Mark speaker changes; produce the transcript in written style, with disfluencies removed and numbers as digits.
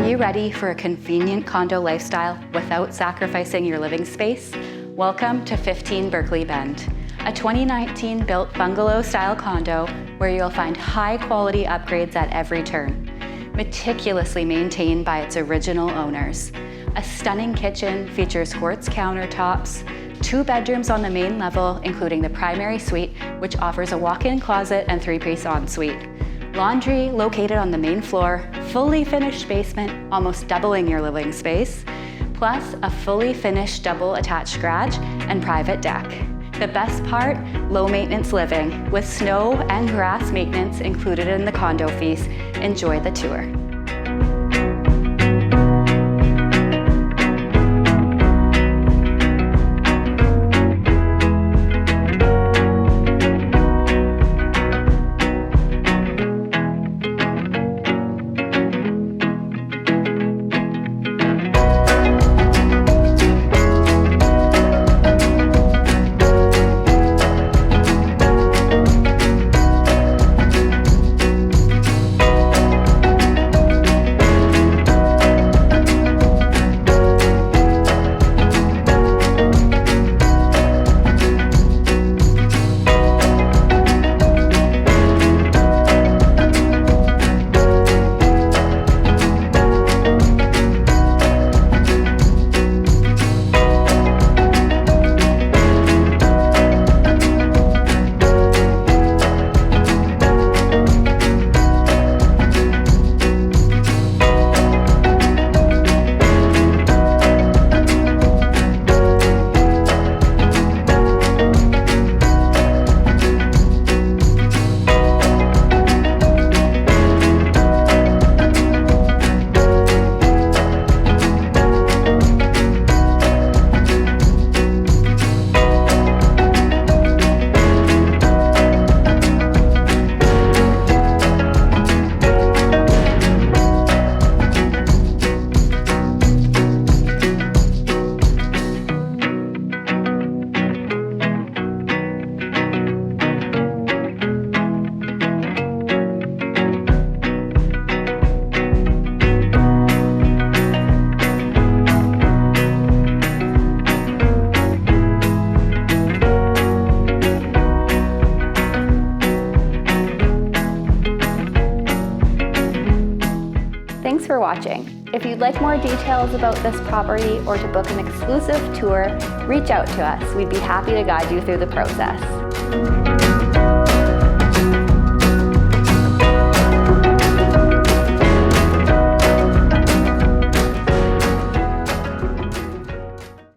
Speaker 1: you ready for a convenient condo lifestyle without sacrificing your living space? Welcome to 15 Berkeley Bend, a 2019 built bungalow-style condo where you'll find high-quality upgrades at every turn, meticulously maintained by its original owners. A stunning kitchen features quartz countertops, 2 bedrooms on the main level, including the primary suite, which offers a walk-in closet and 3-piece ensuite. Laundry located on the main floor, fully finished basement, almost doubling your living space, plus a fully finished double attached garage and private deck. The best part, low maintenance living, with snow and grass maintenance included in the condo fees. Enjoy the tour. Thanks for watching. If you'd like more details about this property or to book an exclusive tour, reach out to us. We'd be happy to guide you through the process.